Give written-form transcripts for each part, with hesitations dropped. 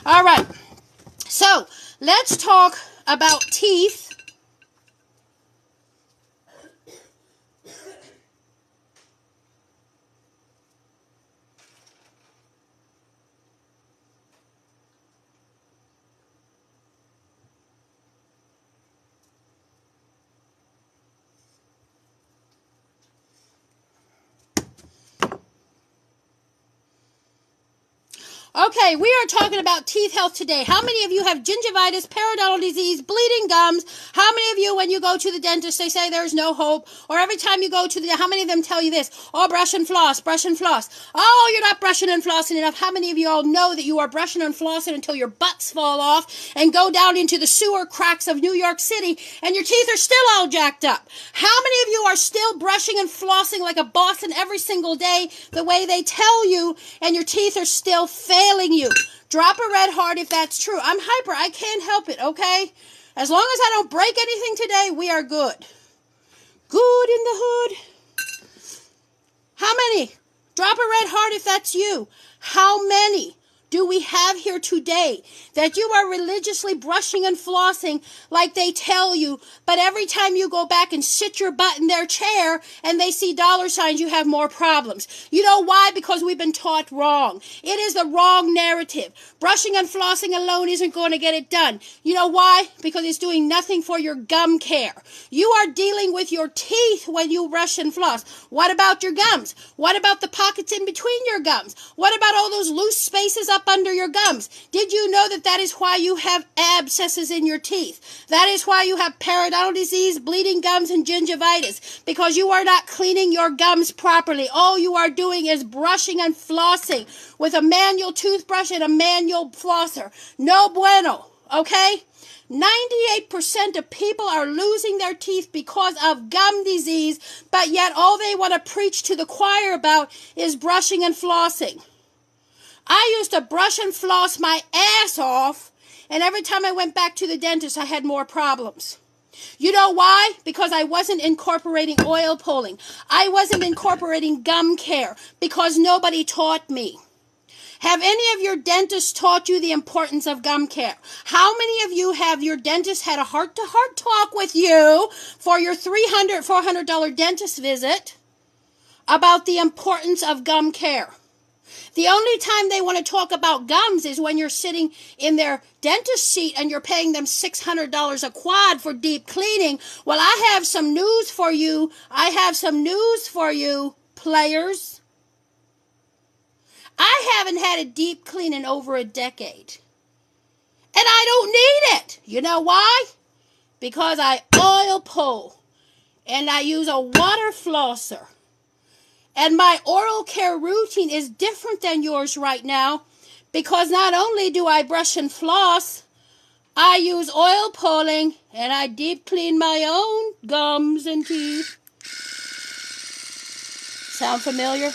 All right. So let's talk about teeth. Okay, we are talking about teeth health today. How many of you have gingivitis, periodontal disease, bleeding gums? How many of you, when you go to the dentist, they say there's no hope? Or every time you go to how many of them tell you this? Oh, brush and floss, brush and floss. Oh, you're not brushing and flossing enough. How many of you all know that you are brushing and flossing until your butts fall off and go down into the sewer cracks of New York City and your teeth are still all jacked up? How many of you are still brushing and flossing like a Boston every single day the way they tell you and your teeth are still failing you? Drop a red heart if that's true. I'm hyper. I can't help it, okay? As long as I don't break anything today, we are good. Good in the hood. How many? Drop a red heart if that's you. How many do we have here today that you are religiously brushing and flossing like they tell you, but every time you go back and sit your butt in their chair and they see dollar signs, you have more problems? You know why? Because we've been taught wrong. It is the wrong narrative. Brushing and flossing alone isn't going to get it done. You know why? Because it's doing nothing for your gum care. You are dealing with your teeth when you brush and floss. What about your gums? What about the pockets in between your gums? What about all those loose spaces up under your gums? Did you know that that is why you have abscesses in your teeth? That is why you have periodontal disease, bleeding gums, and gingivitis, because you are not cleaning your gums properly. All you are doing is brushing and flossing with a manual toothbrush and a manual flosser. No bueno, okay? 98% of people are losing their teeth because of gum disease, but yet all they want to preach to the choir about is brushing and flossing. I used to brush and floss my ass off, and every time I went back to the dentist, I had more problems. You know why? Because I wasn't incorporating oil pulling. I wasn't incorporating gum care because nobody taught me. Have any of your dentists taught you the importance of gum care? How many of you have your dentist had a heart-to-heart talk with you for your $300, $400 dentist visit about the importance of gum care? The only time they want to talk about gums is when you're sitting in their dentist seat and you're paying them $600 a quad for deep cleaning. Well, I have some news for you. I have some news for you, players. I haven't had a deep clean in over a decade. And I don't need it. You know why? Because I oil pull and I use a water flosser. And my oral care routine is different than yours right now because not only do I brush and floss, I use oil pulling and I deep clean my own gums and teeth. Sound familiar?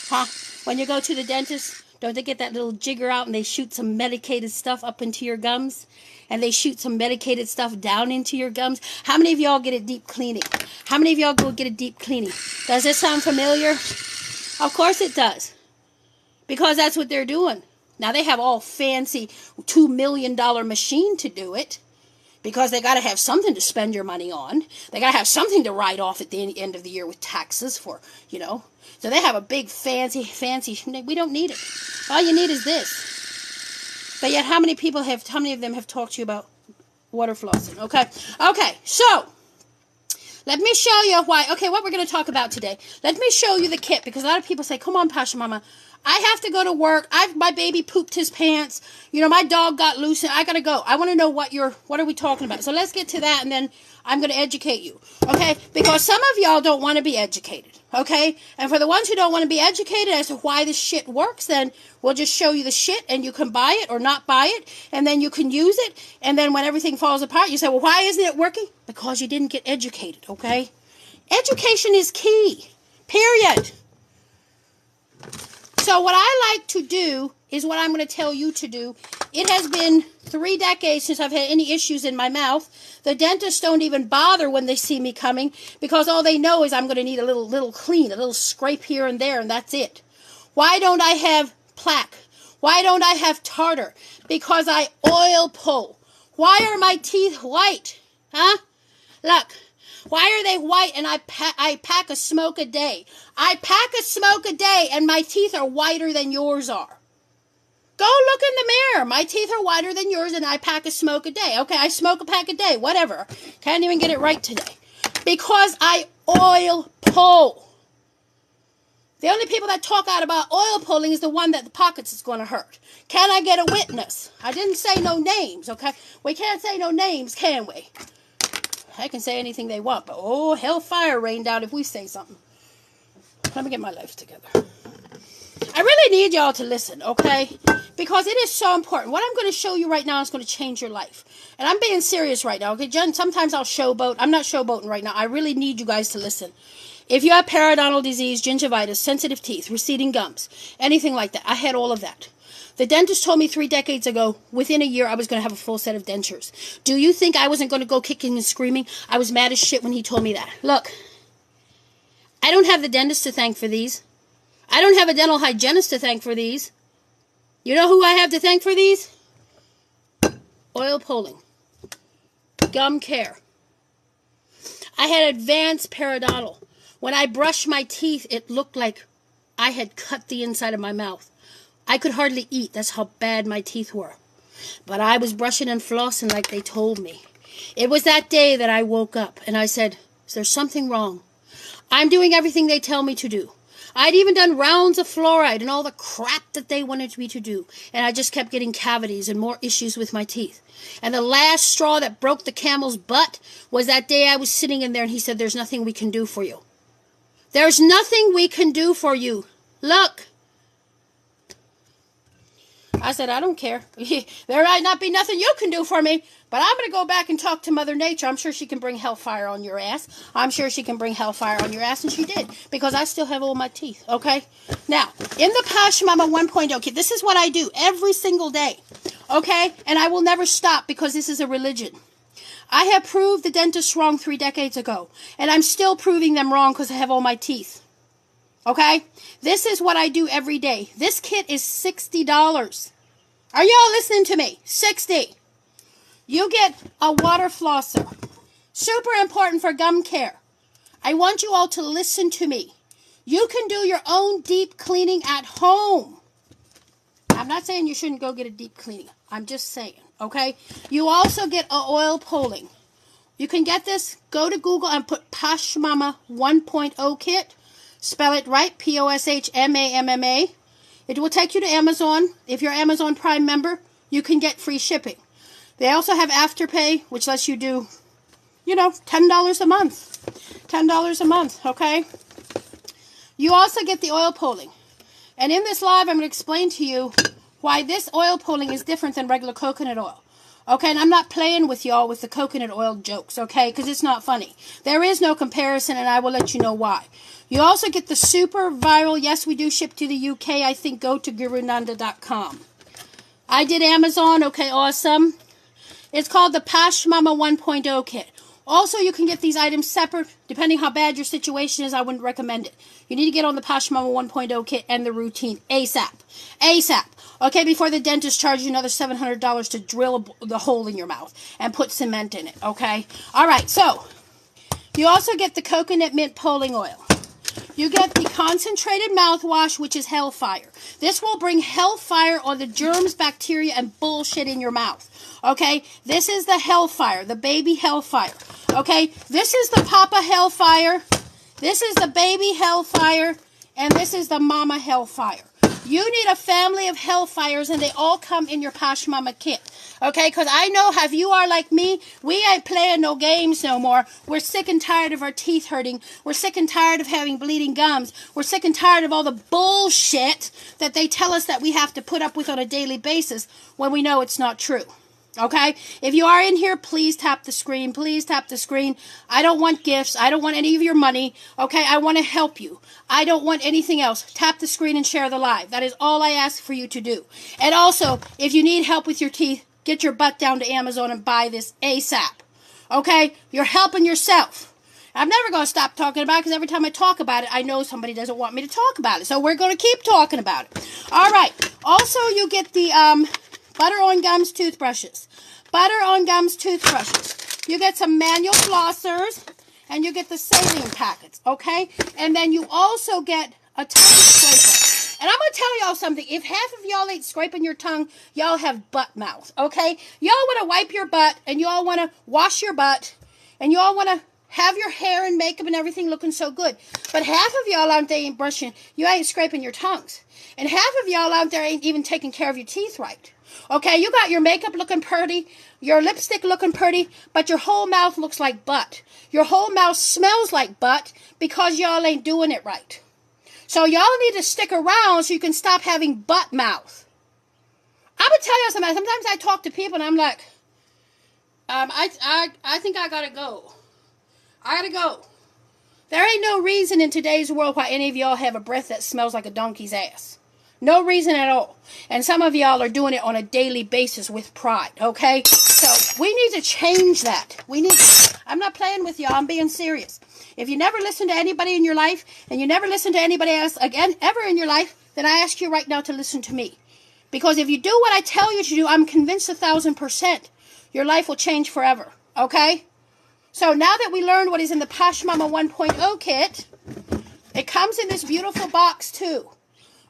Huh? When you go to the dentist, don't they get that little jigger out and they shoot some medicated stuff up into your gums? And they shoot some medicated stuff down into your gums? How many of y'all get a deep cleaning? How many of y'all go get a deep cleaning? Does this sound familiar? Of course it does. Because that's what they're doing. Now they have all fancy $2 million machine to do it. Because they got to have something to spend your money on. They got to have something to write off at the end of the year with taxes for, you know. So they have a big fancy, we don't need it. All you need is this. But yet how many of them have talked to you about water flossing? Okay, so let me show you what we're going to talk about today. Let me show you the kit, because a lot of people say, come on, Pasha Mama, I have to go to work. My baby pooped his pants. You know, my dog got loose and I got to go. I want to know what are we talking about? So let's get to that and then I'm going to educate you. Okay? Because some of y'all don't want to be educated. Okay? And for the ones who don't want to be educated as to why this shit works, then we'll just show you the shit and you can buy it or not buy it. And then you can use it. And then when everything falls apart, you say, well, why isn't it working? Because you didn't get educated. Okay? Education is key. Period. So what I like to do is what I'm going to tell you to do. It has been 3 decades since I've had any issues in my mouth. The dentists don't even bother when they see me coming because all they know is I'm going to need a little clean, a little scrape here and there, and that's it. Why don't I have plaque? Why don't I have tartar? Because I oil pull. Why are my teeth white? Huh? Look. Why are they white and I pack a smoke a day? I pack a smoke a day and my teeth are whiter than yours are. Go look in the mirror. My teeth are whiter than yours and I pack a smoke a day. Okay, I smoke a pack a day. Whatever. Can't even get it right today. Because I oil pull. The only people that talk out about oil pulling is the one that the pockets is going to hurt. Can I get a witness? I didn't say no names, okay? We can't say no names, can we? I can say anything they want, but oh, hellfire rained out if we say something. Let me get my life together. I really need y'all to listen, okay? Because it is so important. What I'm going to show you right now is going to change your life. And I'm being serious right now, okay? Jen, sometimes I'll showboat. I'm not showboating right now. I really need you guys to listen. If you have periodontal disease, gingivitis, sensitive teeth, receding gums, anything like that, I had all of that. The dentist told me 3 decades ago, within a year, I was going to have a full set of dentures. Do you think I wasn't going to go kicking and screaming? I was mad as shit when he told me that. Look, I don't have the dentist to thank for these. I don't have a dental hygienist to thank for these. You know who I have to thank for these? Oil pulling. Gum care. I had advanced periodontal. When I brushed my teeth, it looked like I had cut the inside of my mouth. I could hardly eat. That's how bad my teeth were. But I was brushing and flossing like they told me. It was that day that I woke up and I said, is there something wrong? I'm doing everything they tell me to do. I'd even done rounds of fluoride and all the crap that they wanted me to do. And I just kept getting cavities and more issues with my teeth. And the last straw that broke the camel's butt was that day I was sitting in there and he said, there's nothing we can do for you. There's nothing we can do for you. Look. I said, I don't care. There might not be nothing you can do for me, but I'm going to go back and talk to Mother Nature. I'm sure she can bring hellfire on your ass. I'm sure she can bring hellfire on your ass, and she did, because I still have all my teeth, okay? Now, in the Posh Mama 1.0 kit, this is what I do every single day, okay? And I will never stop because this is a religion. I have proved the dentists wrong 3 decades ago, and I'm still proving them wrong because I have all my teeth. Okay? This is what I do every day. This kit is $60. Are y'all listening to me? $60. You get a water flosser. Super important for gum care. I want you all to listen to me. You can do your own deep cleaning at home. I'm not saying you shouldn't go get a deep cleaning. I'm just saying. Okay? You also get a oil pulling. You can get this. Go to Google and put Posh Mama 1.0 kit. Spell it right. Poshmamma. It will take you to Amazon. If you're Amazon Prime member, you can get free shipping. They also have Afterpay, which lets you do, you know, $10 a month. $10 a month, okay? You also get the oil pulling. And in this live, I'm going to explain to you why this oil pulling is different than regular coconut oil. Okay, and I'm not playing with y'all with the coconut oil jokes, okay, because it's not funny. There is no comparison, and I will let you know why. You also get the super viral, yes, we do ship to the UK, I think, go to gurunanda.com. I did Amazon, okay, awesome. It's called the Posh Mama 1.0 kit. Also, you can get these items separate. Depending how bad your situation is, I wouldn't recommend it. You need to get on the Posh Mama 1.0 kit and the routine ASAP. ASAP. Okay, before the dentist charges you another $700 to drill the hole in your mouth and put cement in it, okay? All right, so you also get the coconut mint pulling oil. You get the concentrated mouthwash, which is hellfire. This will bring hellfire on the germs, bacteria, and bullshit in your mouth. Okay? This is the hellfire, the baby hellfire. Okay? This is the papa hellfire. This is the baby hellfire. And this is the mama hellfire. You need a family of hellfires, and they all come in your Posh Mama kit. Okay, because I know if you are like me, we ain't playing no games no more. We're sick and tired of our teeth hurting. We're sick and tired of having bleeding gums. We're sick and tired of all the bullshit that they tell us that we have to put up with on a daily basis when we know it's not true. Okay? If you are in here, please tap the screen. Please tap the screen. I don't want gifts. I don't want any of your money. Okay? I want to help you. I don't want anything else. Tap the screen and share the live. That is all I ask for you to do. And also, if you need help with your teeth, get your butt down to Amazon and buy this ASAP. Okay? You're helping yourself. I'm never going to stop talking about it because every time I talk about it, I know somebody doesn't want me to talk about it. So we're going to keep talking about it. All right. Also, you get the butter on gums toothbrushes. Butter on gums toothbrushes. You get some manual flossers, and you get the saline packets, okay? And then you also get a tongue scraper. And I'm going to tell y'all something. If half of y'all ain't scraping your tongue, y'all have butt mouth, okay? Y'all want to wipe your butt, and y'all want to wash your butt, and y'all want to have your hair and makeup and everything looking so good. But half of y'all out there ain't brushing. You ain't scraping your tongues. And half of y'all out there ain't even taking care of your teeth right. Okay, you got your makeup looking pretty, your lipstick looking pretty, but your whole mouth looks like butt. Your whole mouth smells like butt because y'all ain't doing it right. So y'all need to stick around so you can stop having butt mouth. I'm going to tell you something. Sometimes I talk to people and I'm like, I think I got to go. I got to go. There ain't no reason in today's world why any of y'all have a breath that smells like a donkey's ass. No reason at all. And some of y'all are doing it on a daily basis with pride, okay? So we need to change that. I'm not playing with y'all. I'm being serious. If you never listen to anybody in your life, and you never listen to anybody else again, ever in your life, then I ask you right now to listen to me. Because if you do what I tell you to do, I'm convinced 1,000%, your life will change forever, okay? So now that we learned what is in the Posh Mama 1.0 kit, it comes in this beautiful box too.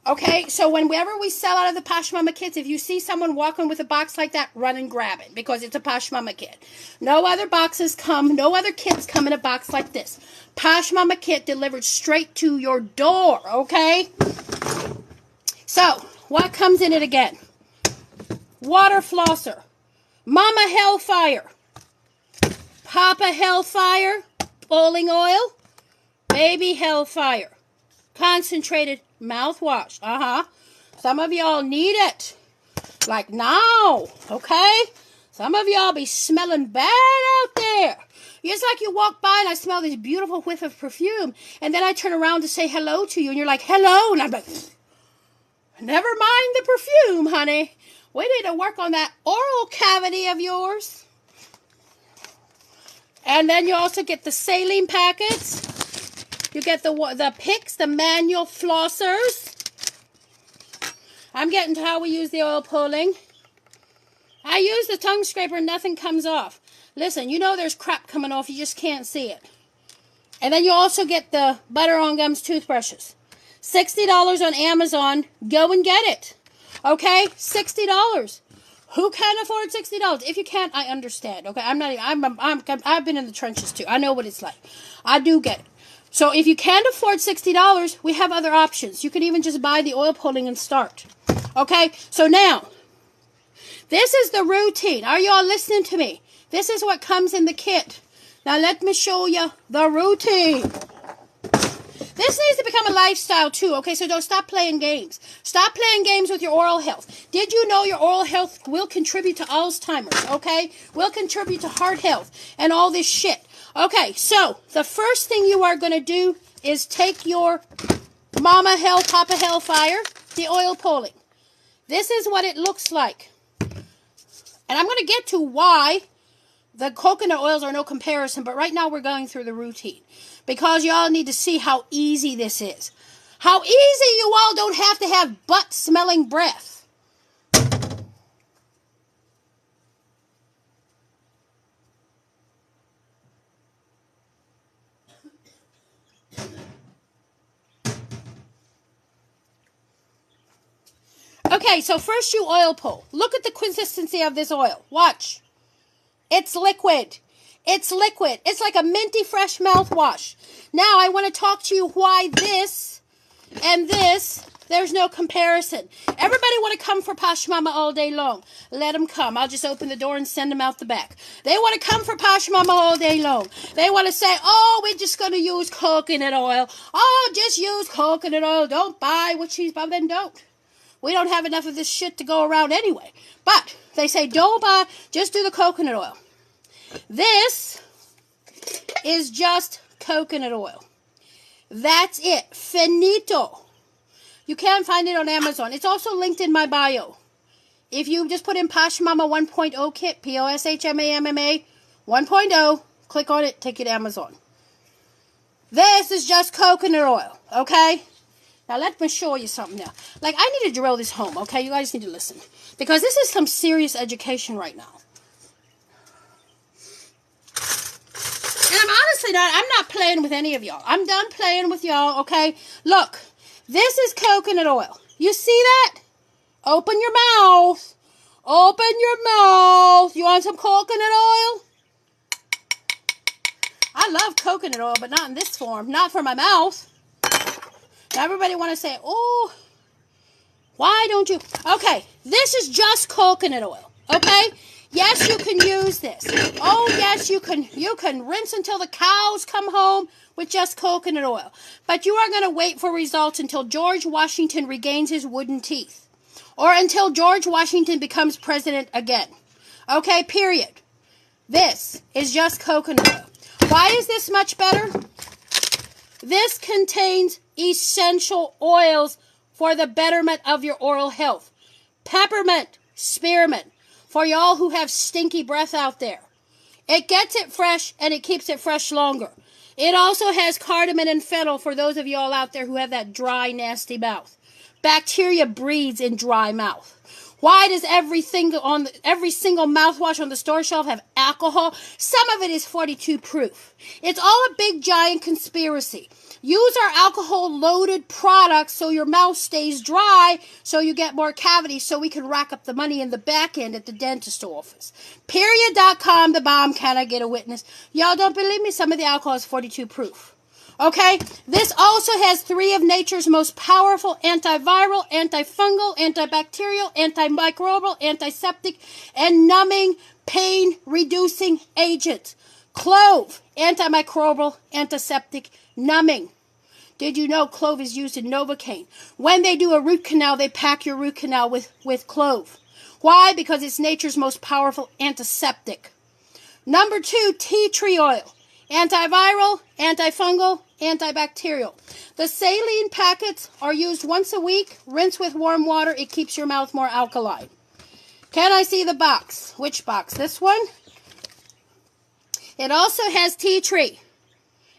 Okay, so whenever we sell out of the Posh Mama kits, if you see someone walking with a box like that, run and grab it because it's a Posh Mama kit. No other kits come in a box like this. Posh Mama kit delivered straight to your door, okay? So, what comes in it again? Water flosser, Mama Hellfire, Papa Hellfire, bowling oil, Baby Hellfire, concentrated mouthwash. Some of y'all need it. Like now. Okay? Some of y'all be smelling bad out there. It's like you walk by and I smell this beautiful whiff of perfume. And then I turn around to say hello to you. And you're like, hello. And I'm like, never mind the perfume, honey. We need to work on that oral cavity of yours. And then you also get the saline packets. You get the picks, the manual flossers. I'm getting to how we use the oil pulling. I use the tongue scraper and nothing comes off. Listen, you know there's crap coming off. You just can't see it. And then you also get the butter on gums toothbrushes. $60 on Amazon. Go and get it. Okay? $60. Who can afford $60? If you can't, I understand. Okay? I've been in the trenches too. I know what it's like. I do get it. So if you can't afford $60, we have other options. You can even just buy the oil pulling and start. Okay? So now, this is the routine. Are y'all listening to me? This is what comes in the kit. Now let me show you the routine. This needs to become a lifestyle too, okay? So don't stop playing games. Stop playing games with your oral health. Did you know your oral health will contribute to Alzheimer's, okay? Will contribute to heart health and all this shit. Okay, so the first thing you are going to do is take your Mama Hell, Papa Hellfire, the oil pulling. This is what it looks like. And I'm going to get to why the coconut oils are no comparison, but right now we're going through the routine. Because y'all need to see how easy this is. How easy you all don't have to have butt-smelling breath. Okay, so first you oil pull. Look at the consistency of this oil. Watch. It's liquid. It's liquid. It's like a minty fresh mouthwash. Now I want to talk to you why this and this, there's no comparison. Everybody want to come for Posh Mama all day long. Let them come. I'll just open the door and send them out the back. They want to come for Posh Mama all day long. They want to say, oh, we're just going to use coconut oil. Oh, just use coconut oil. Don't buy what she's buying. Then don't. We don't have enough of this shit to go around anyway. But they say, don't buy, just do the coconut oil. This is just coconut oil. That's it. Finito. You can find it on Amazon. It's also linked in my bio. If you just put in Posh Mama 1.0 kit, Poshmamma 1.0, click on it, take it to Amazon. This is just coconut oil, okay? Now let me show you something now. Like, I need to drill this home, okay? You guys need to listen. Because this is some serious education right now. And I'm not playing with any of y'all. I'm done playing with y'all, okay? Look, this is coconut oil. You see that? Open your mouth. Open your mouth. You want some coconut oil? I love coconut oil, but not in this form. Not for my mouth. Now everybody want to say, oh, why don't you? Okay, this is just coconut oil, okay? Yes, you can use this. Oh, yes, you can rinse until the cows come home with just coconut oil. But you are going to wait for results until George Washington regains his wooden teeth. Or until George Washington becomes president again. Okay, period. This is just coconut oil. Why is this much better? This contains essential oils for the betterment of your oral health. Peppermint, spearmint, for y'all who have stinky breath out there. It gets it fresh and it keeps it fresh longer. It also has cardamom and fennel for those of y'all out there who have that dry, nasty mouth. Bacteria breeds in dry mouth. Why does every single mouthwash on the store shelf have alcohol? Some of it is 42 proof. It's all a big giant conspiracy. Use our alcohol-loaded products so your mouth stays dry, so you get more cavities, so we can rack up the money in the back end at the dentist office. Period.com, the bomb, can I get a witness? Y'all don't believe me? Some of the alcohol is 42 proof. Okay? This also has 3 of nature's most powerful antiviral, antifungal, antibacterial, antimicrobial, antiseptic, and numbing, pain-reducing agents. Clove, antimicrobial, antiseptic, numbing. Did you know clove is used in Novocaine? When they do a root canal, they pack your root canal with clove. Why? Because it's nature's most powerful antiseptic. Number 2, tea tree oil. Antiviral, antifungal, antibacterial. The saline packets are used once a week. Rinse with warm water. It keeps your mouth more alkaline. Can I see the box? Which box? This one? It also has tea tree.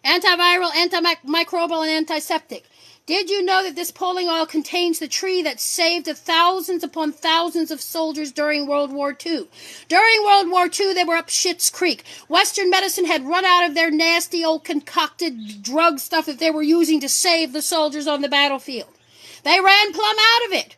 Antiviral, antimicrobial, and antiseptic. Did you know that this pulling oil contains the tree that saved thousands upon thousands of soldiers during World War II? During World War II, they were up Schitt's Creek. Western medicine had run out of their nasty old concocted drug stuff that they were using to save the soldiers on the battlefield. They ran plumb out of it.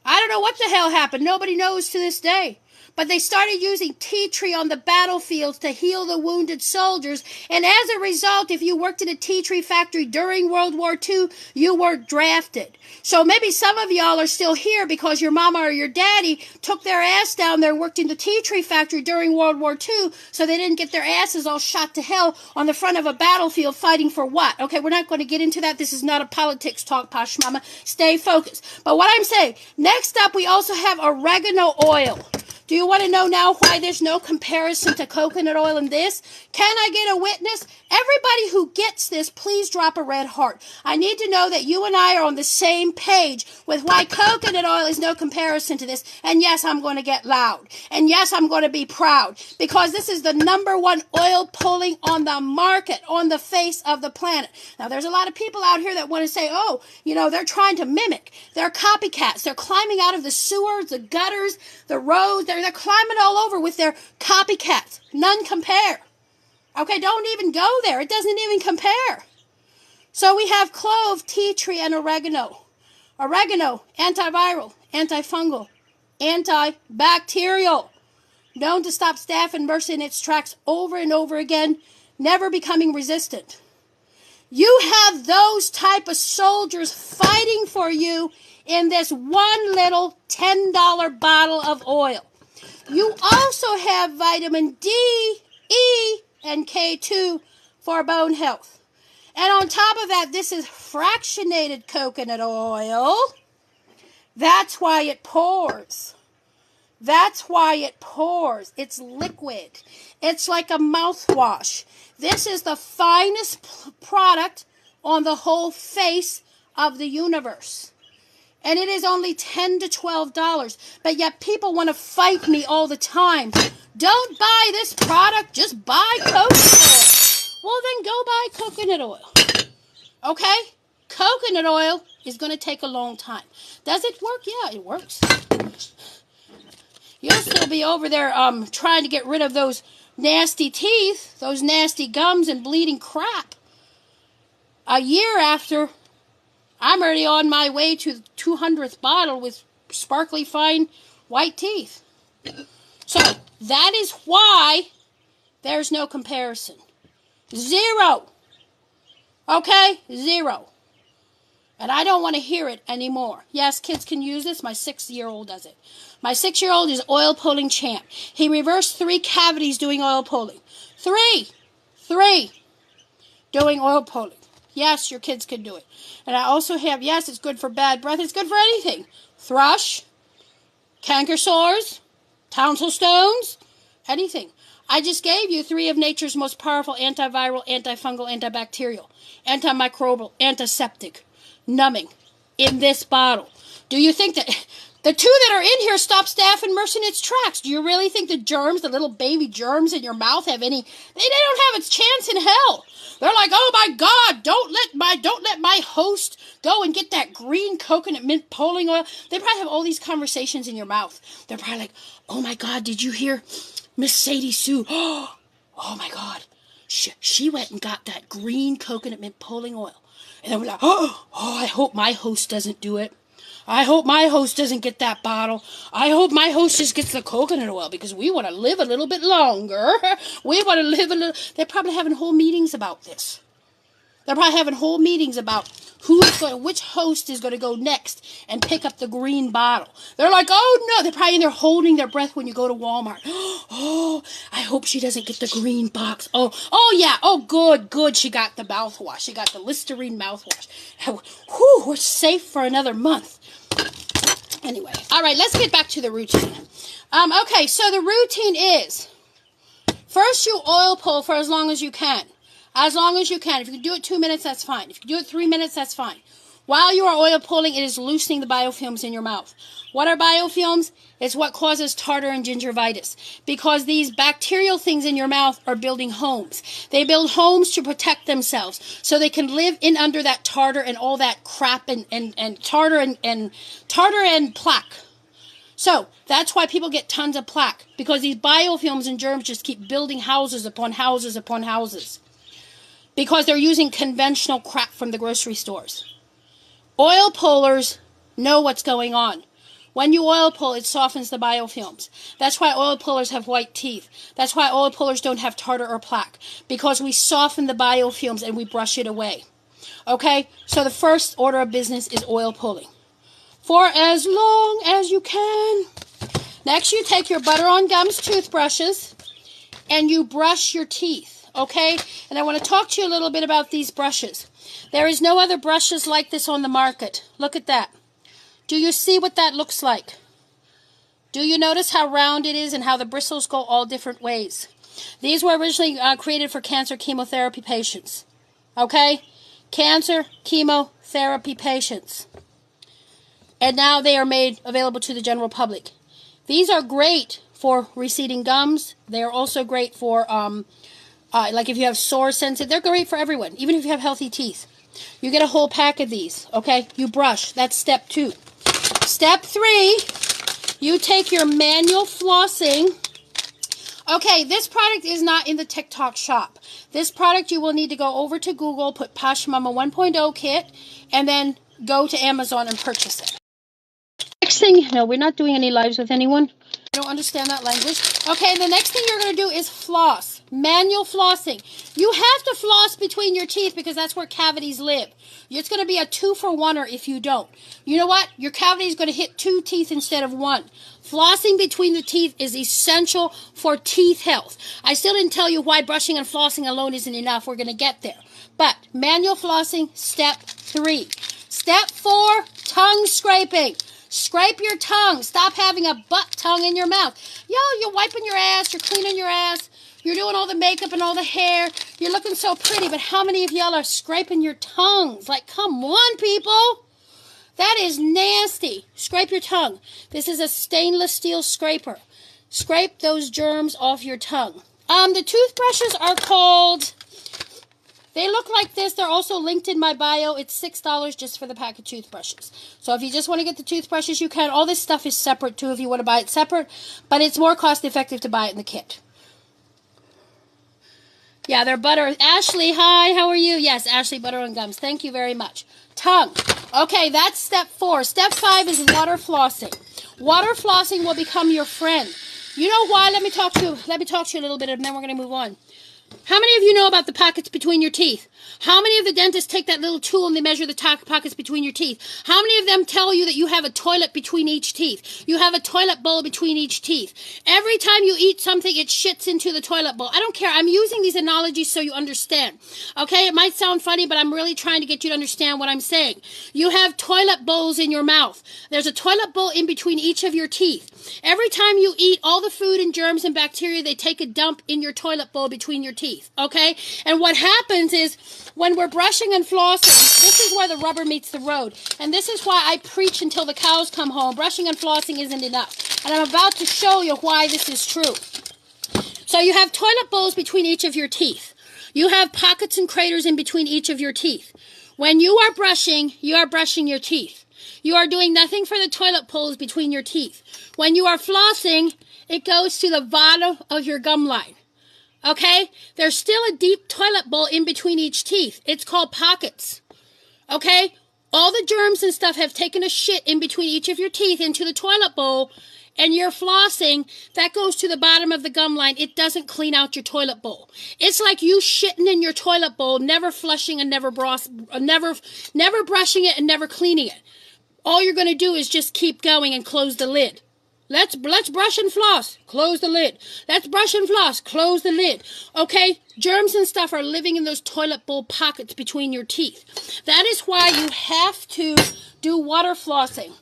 I don't know what the hell happened. Nobody knows to this day. But they started using tea tree on the battlefields to heal the wounded soldiers. And as a result, if you worked in a tea tree factory during World War II, you were drafted. So maybe some of y'all are still here because your mama or your daddy took their ass down there and worked in the tea tree factory during World War II, so they didn't get their asses all shot to hell on the front of a battlefield fighting for what? Okay, we're not going to get into that. This is not a politics talk, Posh Mama. Stay focused. But what I'm saying, next up, we also have oregano oil. Do you want to know now why there's no comparison to coconut oil in this? Can I get a witness? Everybody who gets this, please drop a red heart. I need to know that you and I are on the same page with why coconut oil is no comparison to this. And yes, I'm going to get loud. And yes, I'm going to be proud. Because this is the #1 oil pulling on the market, on the face of the planet. Now, there's a lot of people out here that want to say, oh, you know, they're trying to mimic. They're copycats. They're climbing out of the sewers, the gutters, the roads. They're climbing all over with their copycats. None compare. Okay, don't even go there. It doesn't even compare. So we have clove, tea tree, and oregano. Oregano, antiviral, antifungal, antibacterial. Known to stop staph and MRSA in its tracks over and over again, never becoming resistant. You have those type of soldiers fighting for you in this one little $10 bottle of oil. You also have vitamin D, E, and K2 for bone health. And on top of that, this is fractionated coconut oil. That's why it pours. That's why it pours. It's liquid. It's like a mouthwash. This is the finest product on the whole face of the universe. And it is only $10 to $12. But yet people want to fight me all the time. Don't buy this product. Just buy coconut oil. Well, then go buy coconut oil. Okay? Coconut oil is going to take a long time. Does it work? Yeah, it works. You'll still be over there trying to get rid of those nasty teeth, those nasty gums and bleeding crap. A year after, I'm already on my way to the 200th bottle with sparkly fine white teeth. So that is why there's no comparison. Zero. Okay? Zero. And I don't want to hear it anymore. Yes, kids can use this. My 6-year-old does it. My 6-year-old is oil pulling champ. He reversed 3 cavities doing oil pulling. 3 doing oil pulling. Yes, your kids can do it. And I also have, yes, it's good for bad breath. It's good for anything. Thrush, canker sores, tonsil stones, anything. I just gave you 3 of nature's most powerful antiviral, antifungal, antibacterial, antimicrobial, antiseptic, numbing in this bottle. Do you think that the 2 that are in here stop staph and MRSA in its tracks? Do you really think the germs, the little baby germs in your mouth have any, they don't have its chance in hell. They're like, oh my God, don't let my host go and get that green coconut mint pulling oil. They probably have all these conversations in your mouth. They're probably like, oh my God, did you hear Miss Sadie Sue? Oh my God, she went and got that green coconut mint pulling oil. And then we're like, oh, I hope my host doesn't do it. I hope my host doesn't get that bottle. I hope my host just gets the coconut oil because we want to live a little bit longer. We want to live a little. They're probably having whole meetings about this. They're probably having whole meetings about which host is going to go next and pick up the green bottle. They're like, oh no. They're probably in there holding their breath when you go to Walmart. Oh, I hope she doesn't get the green box. Oh yeah. Oh, good. She got the mouthwash. She got the Listerine mouthwash. Whew, we're safe for another month. Anyway, all right, let's get back to the routine. Okay, so the routine is, first you oil pull for as long as you can. As long as you can. If you can do it 2 minutes, that's fine. If you can do it 3 minutes, that's fine. While you are oil pulling, it is loosening the biofilms in your mouth. What are biofilms? It's what causes tartar and gingivitis. Because these bacterial things in your mouth are building homes. They build homes to protect themselves. So they can live in under that tartar and all that crap and tartar and plaque. So that's why people get tons of plaque. Because these biofilms and germs just keep building houses upon houses upon houses. Because they're using conventional crap from the grocery stores. Oil pullers know what's going on. When you oil pull, it softens the biofilms. That's why oil pullers have white teeth. That's why oil pullers don't have tartar or plaque. Because we soften the biofilms and we brush it away. Okay? So the first order of business is oil pulling. For as long as you can. Next, you take your butter on gums toothbrushes and you brush your teeth. Okay? And I want to talk to you a little bit about these brushes. There is no other brushes like this on the market. Look at that. Do you see what that looks like? Do you notice how round it is and how the bristles go all different ways? These were originally created for cancer chemotherapy patients. Okay? Cancer chemotherapy patients. And now they are made available to the general public. These are great for receding gums. They are also great for like if you have sore sensitive, they're great for everyone, even if you have healthy teeth. You get a whole pack of these, okay? You brush. That's step 2. Step 3, you take your manual flossing. Okay, this product is not in the TikTok shop. This product you will need to go over to Google, put Posh Mama 1.0 kit, and then go to Amazon and purchase it. Next thing, no, we're not doing any lives with anyone. I don't understand that language. Okay, the next thing you're going to do is floss. Manual flossing. You have to floss between your teeth because that's where cavities live. It's going to be a 2-for-1er if you don't. You know what? Your cavity is going to hit 2 teeth instead of 1. Flossing between the teeth is essential for teeth health. I still didn't tell you why brushing and flossing alone isn't enough. We're going to get there. But manual flossing, step 3. Step 4, tongue scraping. Scrape your tongue. Stop having a butt tongue in your mouth. Yo, you're wiping your ass. You're cleaning your ass. You're doing all the makeup and all the hair. You're looking so pretty. But how many of y'all are scraping your tongues? Like, come on, people. That is nasty. Scrape your tongue. This is a stainless steel scraper. Scrape those germs off your tongue. The toothbrushes are called They look like this. They're also linked in my bio. It's $6 just for the pack of toothbrushes. So if you just want to get the toothbrushes, you can. All this stuff is separate too if you want to buy it separate. But it's more cost effective to buy it in the kit. Yeah, they're butter. Ashley, hi, how are you? Yes, Ashley, butter and gums. Thank you very much. Tongue. Okay, that's step 4. Step 5 is water flossing. Water flossing will become your friend. You know why? Let me talk to you a little bit, and then we're going to move on. How many of you know about the pockets between your teeth? How many of the dentists take that little tool and they measure the pockets between your teeth? How many of them tell you that you have a toilet between each teeth? You have a toilet bowl between each teeth. Every time you eat something, it shits into the toilet bowl. I don't care. I'm using these analogies so you understand. Okay, it might sound funny, but I'm really trying to get you to understand what I'm saying. You have toilet bowls in your mouth. There's a toilet bowl in between each of your teeth. Every time you eat, all the food and germs and bacteria, they take a dump in your toilet bowl between your teeth. Okay? And what happens is, when we're brushing and flossing, this is where the rubber meets the road. And this is why I preach until the cows come home. Brushing and flossing isn't enough. And I'm about to show you why this is true. So you have toilet bowls between each of your teeth. You have pockets and craters in between each of your teeth. When you are brushing your teeth. You are doing nothing for the toilet bowls between your teeth. When you are flossing, it goes to the bottom of your gum line. Okay? There's still a deep toilet bowl in between each teeth. It's called pockets. Okay? All the germs and stuff have taken a shit in between each of your teeth into the toilet bowl, and you're flossing, that goes to the bottom of the gum line. It doesn't clean out your toilet bowl. It's like you shitting in your toilet bowl, never flushing and never brushing it and never cleaning it. All you're going to do is just keep going and close the lid. Let's brush and floss. Close the lid. Let's brush and floss. Close the lid. Okay? Germs and stuff are living in those toilet bowl pockets between your teeth. That is why you have to do water flossing.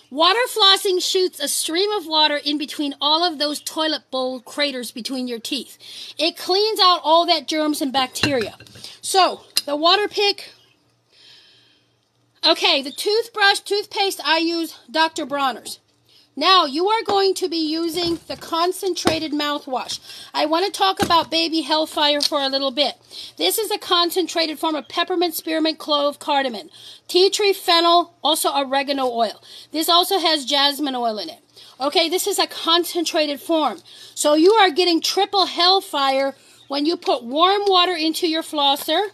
Water flossing shoots a stream of water in between all of those toilet bowl craters between your teeth. It cleans out all that germs and bacteria. So, the water pick. Okay, the toothpaste, I use Dr. Bronner's. Now, you are going to be using the concentrated mouthwash. I want to talk about Baby Hellfire for a little bit. This is a concentrated form of peppermint, spearmint, clove, cardamom, tea tree, fennel, also oregano oil. This also has jasmine oil in it. Okay, this is a concentrated form. So you are getting triple Hellfire when you put warm water into your flosser.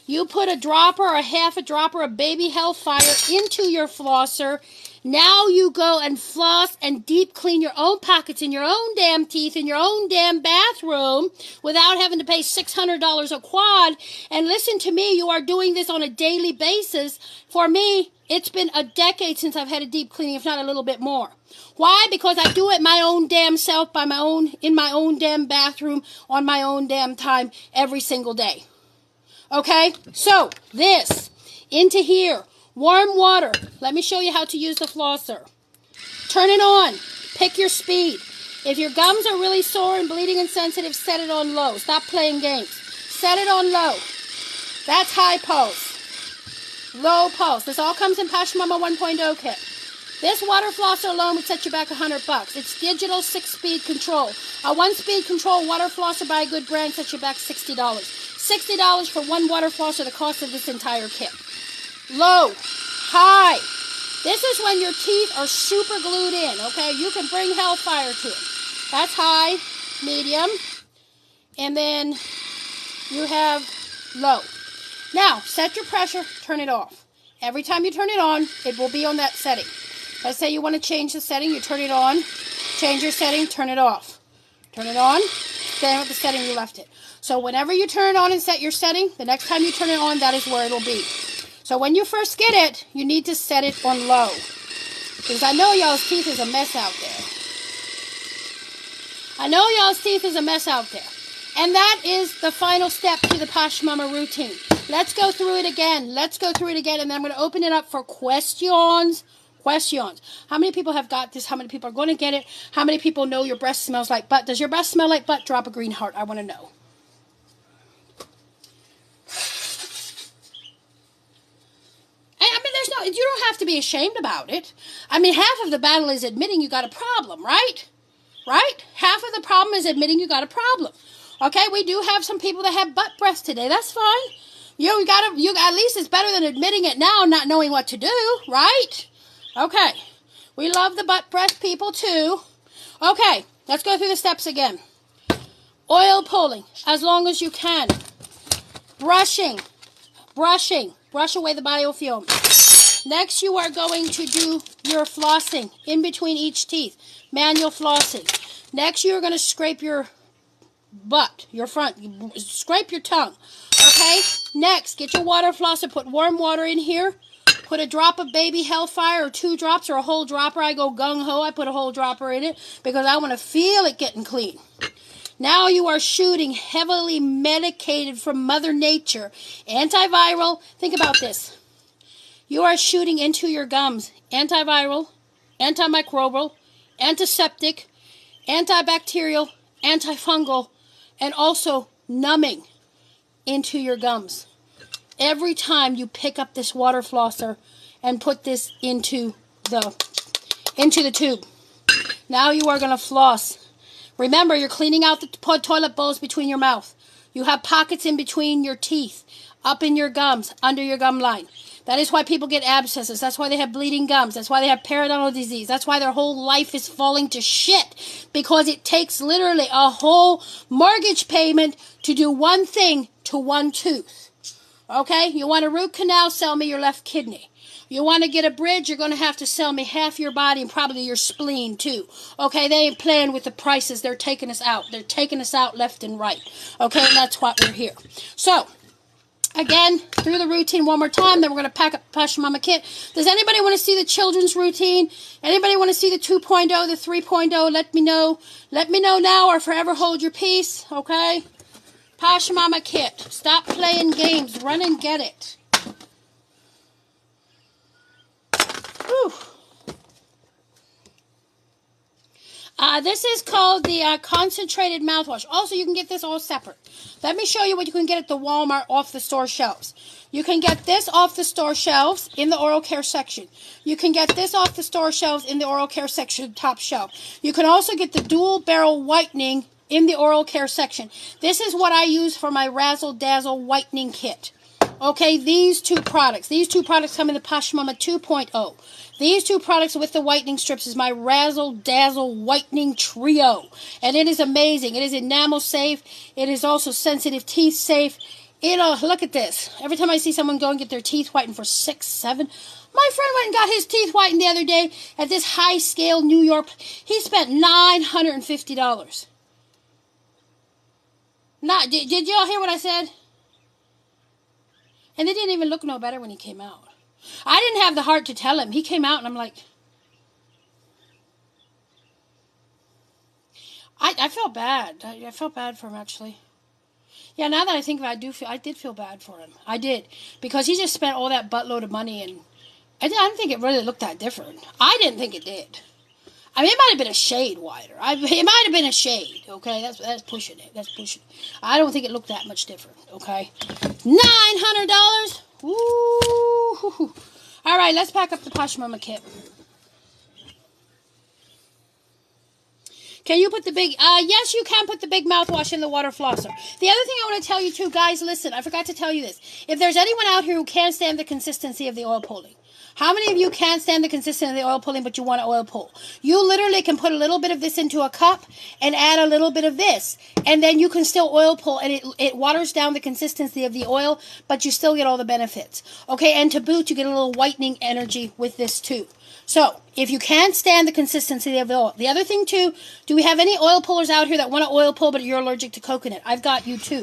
You put a dropper or half a dropper of Baby Hellfire into your flosser. Now you go and floss and deep clean your own pockets in your own damn teeth in your own damn bathroom without having to pay $600 a quad. And listen to me, you are doing this on a daily basis. For me, it's been a decade since I've had a deep cleaning, if not a little bit more. Why? Because I do it my own damn self in my own damn bathroom on my own damn time every single day. Okay? So, this into here. Warm water. Let me show you how to use the flosser. Turn it on. Pick your speed. If your gums are really sore and bleeding and sensitive, set it on low. Stop playing games. Set it on low. That's high pulse. Low pulse. This all comes in Passion Mama 1.0 kit. This water flosser alone would set you back $100. It's digital 6-speed control. A 1-speed control water flosser by a good brand sets you back $60. $60 for one water flosser, the cost of this entire kit. Low, high. This is when your teeth are super glued in, okay? You can bring Hellfire to it. That's high, medium, and then you have low. Now, set your pressure, turn it off. Every time you turn it on, it will be on that setting. Let's say you want to change the setting, you turn it on, change your setting, turn it off. Turn it on, stay with the setting you left it. So whenever you turn it on and set your setting, the next time you turn it on, that is where it'll be. So when you first get it, you need to set it on low. Because I know y'all's teeth is a mess out there. I know y'all's teeth is a mess out there. And that is the final step to the Posh Mama routine. Let's go through it again. Let's go through it again. And then I'm going to open it up for questions. Questions. How many people have got this? How many people are going to get it? How many people know your breath smells like butt? Does your breath smell like butt? Drop a green heart. I want to know. You don't have to be ashamed about it. I mean, half of the battle is admitting you got a problem, right? Right? Half of the problem is admitting you got a problem. Okay, we do have some people that have butt breath today. That's fine. You at least it's better than admitting it now, not knowing what to do, right? Okay. We love the butt breath people too. Okay, let's go through the steps again. Oil pulling, as long as you can. Brushing. Brush away the biofilm. Next, you are going to do your flossing in between each teeth. Manual flossing. Next, you're going to scrape your butt, your front, scrape your tongue. Okay? Next, get your water flosser, put warm water in here. Put a drop of baby hellfire or 2 drops or a whole dropper. I go gung-ho. I put a whole dropper in it because I want to feel it getting clean. Now you are shooting heavily medicated from Mother Nature. Antiviral. Think about this. You are shooting into your gums. Antiviral, antimicrobial, antiseptic, antibacterial, antifungal, and also numbing into your gums. Every time you pick up this water flosser and put this into the tube. Now you are going to floss. Remember, you're cleaning out the toilet bowls between your mouth. You have pockets in between your teeth, up in your gums, under your gum line. That is why people get abscesses. That's why they have bleeding gums. That's why they have periodontal disease. That's why their whole life is falling to shit. Because it takes literally a whole mortgage payment to do one thing to one tooth. Okay? You want a root canal? Sell me your left kidney. You want to get a bridge? You're going to have to sell me half your body and probably your spleen too. Okay? They ain't playing with the prices. They're taking us out. They're taking us out left and right. Okay? And that's why we're here. So, again, through the routine one more time, then we're going to pack up the Posh Mama kit. Does anybody want to see the children's routine? Anybody want to see the 2.0, the 3.0? Let me know. Let me know now or forever hold your peace, okay? Posh Mama kit. Stop playing games. Run and get it. Whew. This is called the concentrated mouthwash. Also, you can get this all separate. Let me show you what you can get at the Walmart off the store shelves. You can get this off the store shelves in the oral care section. You can get this off the store shelves in the oral care section, top shelf. You can also get the dual barrel whitening in the oral care section. This is what I use for my Razzle Dazzle whitening kit. Okay, these two products. These two products come in the Posh Mama 2.0. These two products with the whitening strips is my Razzle Dazzle Whitening Trio. And it is amazing. It is enamel safe. It is also sensitive teeth safe. Look at this. Every time I see someone go and get their teeth whitened for $6, $7, my friend went and got his teeth whitened the other day at this high-scale New York. He spent $950. Did y'all hear what I said? And they didn't even look no better when he came out. I didn't have the heart to tell him. He came out and I'm like, I felt bad. I felt bad for him actually. Yeah, now that I think of it, I did feel bad for him. I did. Because he just spent all that buttload of money and I didn't think it really looked that different. I didn't think it did. I mean, it might have been a shade wider. It might have been a shade, okay? That's pushing it. That's pushing it. I don't think it looked that much different, okay? $900? Ooh. All right, let's pack up the Posh Mama kit. Can you put the big... yes, you can put the big mouthwash in the water flosser. The other thing I want to tell you, too, guys, listen, I forgot to tell you this. If there's anyone out here who can't stand the consistency of the oil pulling, how many of you can't stand the consistency of the oil pulling, but you want to oil pull? You literally can put a little bit of this into a cup and add a little bit of this. And then you can still oil pull, and it waters down the consistency of the oil, but you still get all the benefits. Okay, and to boot, you get a little whitening energy with this, too. So, if you can't stand the consistency of the oil. The other thing, too, do we have any oil pullers out here that want to oil pull, but you're allergic to coconut? I've got you, too.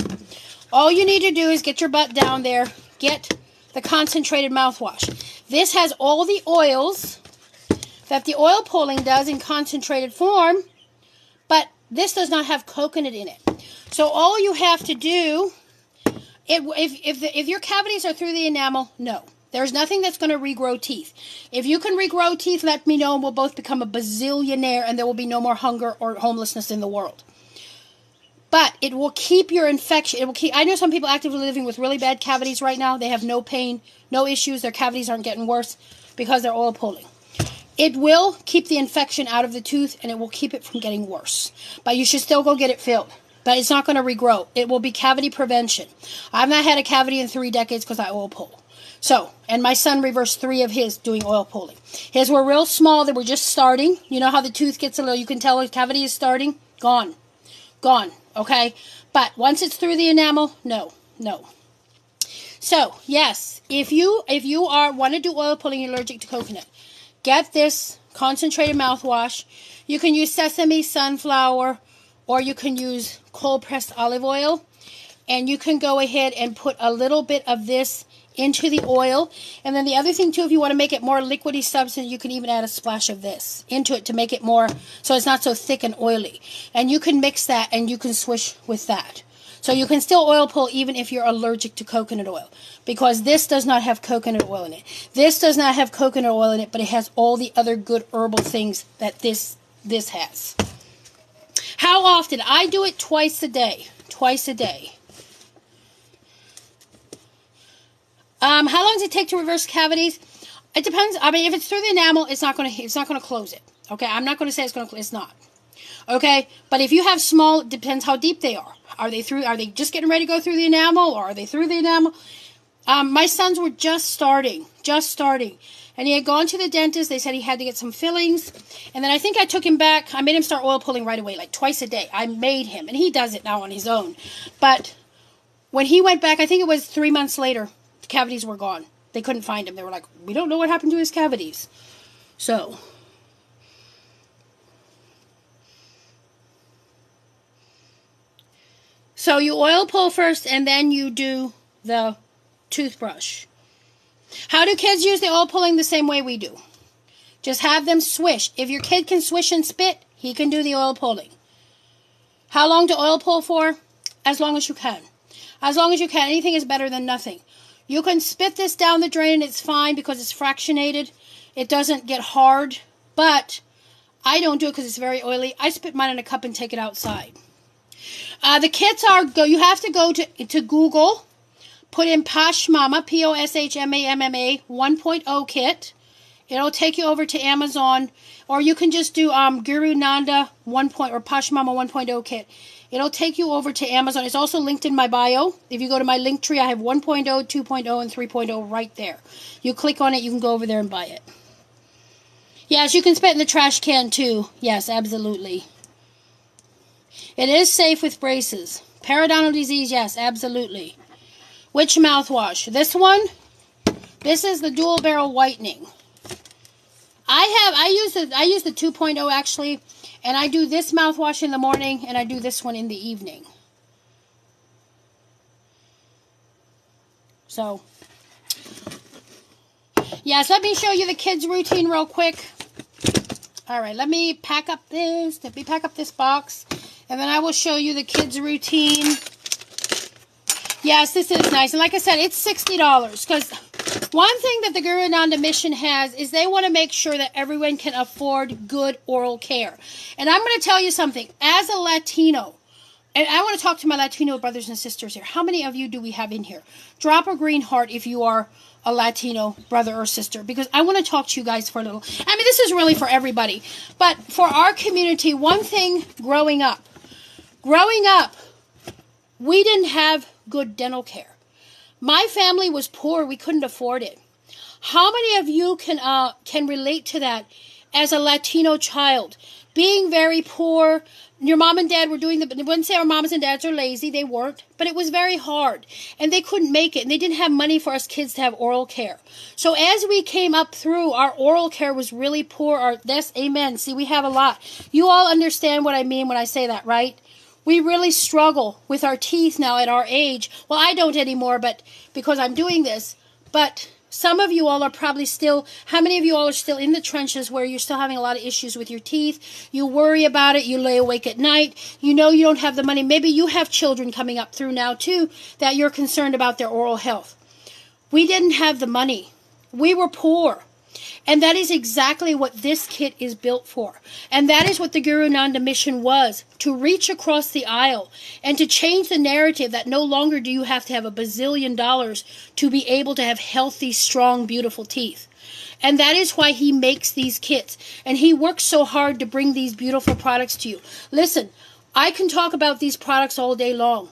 All you need to do is get your butt down there, get the concentrated mouthwash. This has all the oils that the oil pulling does in concentrated form, but this does not have coconut in it. So all you have to do, if your cavities are through the enamel, no. There's nothing that's going to regrow teeth. If you can regrow teeth, let me know and we'll both become a bazillionaire and there will be no more hunger or homelessness in the world. But it will keep your infection. It will keep. I know some people actively living with really bad cavities right now. They have no pain, no issues. Their cavities aren't getting worse because they're oil pulling. It will keep the infection out of the tooth and it will keep it from getting worse. But you should still go get it filled. but it's not going to regrow. It will be cavity prevention. I've not had a cavity in 3 decades because I oil pull. So, and my son reversed 3 of his doing oil pulling. His were real small. They were just starting. You know how the tooth gets a little, you can tell the cavity is starting? Gone. Gone. Okay? But once it's through the enamel, no. So, yes, if you want to do oil pulling, you're allergic to coconut, get this concentrated mouthwash. You can use sesame, sunflower, or you can use cold pressed olive oil. And you can go ahead and put a little bit of this into the oil. And then the other thing too, if you want to make it more liquidy substance, you can even add a splash of this into it to make it more, so it's not so thick and oily. And you can mix that and you can swish with that. So you can still oil pull even if you're allergic to coconut oil, because this does not have coconut oil in it. This does not have coconut oil in it, but it has all the other good herbal things that this has. How often? I do it twice a day. Twice a day. How long does it take to reverse cavities? It depends. I mean, if it's through the enamel, it's not going to close it. Okay, I'm not going to say it's not. Okay, but if you have small, it depends how deep they are. Are they just getting ready to go through the enamel, or are they through the enamel? My sons were just starting, and he had gone to the dentist. They said he had to get some fillings, and then I think I took him back. I made him start oil pulling right away, like twice a day. I made him, and he does it now on his own. But when he went back, I think it was 3 months later, the cavities were gone. They couldn't find him. They were like, we don't know what happened to his cavities. So you oil pull first, and then you do the toothbrush. How do kids use the oil pulling? The same way we do. Just have them swish. If your kid can swish and spit, he can do the oil pulling. How long to oil pull for? As long as you can. As long as you can. Anything is better than nothing. You can spit this down the drain, and it's fine because it's fractionated. It doesn't get hard, but I don't do it because it's very oily. I spit mine in a cup and take it outside. The kits are, you have to go to Google, put in Posh Mama, P-O-S-H-M-A-M-M-A 1.0 kit. It'll take you over to Amazon, or you can just do Guru Nanda 1. Or Posh Mama 1.0 kit. It'll take you over to Amazon. It's also linked in my bio. If you go to my link tree, I have 1.0, 2.0, and 3.0 right there. You click on it, you can go over there and buy it. Yes, you can spit in the trash can too. Yes, absolutely. It is safe with braces. Periodontal disease, yes, absolutely. Which mouthwash? This one? This is the dual barrel whitening. I use the 2.0 actually, and I do this mouthwash in the morning, and I do this one in the evening. So, yes, let me show you the kids' routine real quick. All right, let me pack up this. Let me pack up this box, and then I will show you the kids' routine. Yes, this is nice. And like I said, it's $60 because one thing that the Guru Ananda Mission has is they want to make sure that everyone can afford good oral care. And I'm going to tell you something. As a Latino, and I want to talk to my Latino brothers and sisters here. How many of you do we have in here? Drop a green heart if you are a Latino brother or sister, because I want to talk to you guys for a little. I mean, this is really for everybody. But for our community, one thing growing up, we didn't have good dental care. My family was poor. We couldn't afford it. How many of you can relate to that as a Latino child? Being very poor, your mom and dad were doing I wouldn't say our moms and dads are lazy. They weren't. But it was very hard. And they couldn't make it. And they didn't have money for us kids to have oral care. So as we came up through, our oral care was really poor. Amen. See, we have a lot. You all understand what I mean when I say that, right? We really struggle with our teeth now at our age. Well, I don't anymore, but because I'm doing this. But some of you all are probably still, how many of you all are still in the trenches where you're still having a lot of issues with your teeth? You worry about it. You lay awake at night. You know you don't have the money. Maybe you have children coming up through now, too, that you're concerned about their oral health. We didn't have the money. We were poor. And that is exactly what this kit is built for. And that is what the Guru Nanda Mission was, to reach across the aisle and to change the narrative that no longer do you have to have $1 bazillion to be able to have healthy, strong, beautiful teeth. And that is why he makes these kits. And he works so hard to bring these beautiful products to you. Listen, I can talk about these products all day long.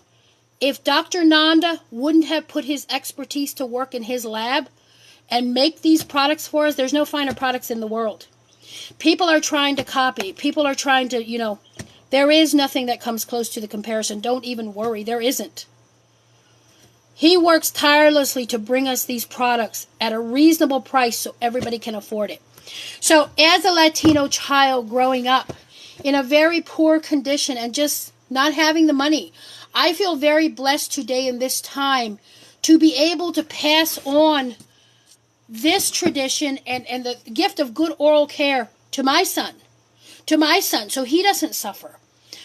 If Dr. Nanda wouldn't have put his expertise to work in his lab and make these products for us, there's no finer products in the world. People are trying to copy. People are trying to, you know, there is nothing that comes close to the comparison. Don't even worry. There isn't. He works tirelessly to bring us these products at a reasonable price so everybody can afford it. So as a Latino child growing up in a very poor condition and just not having the money, I feel very blessed today in this time to be able to pass on this tradition and the gift of good oral care to my son, so he doesn't suffer.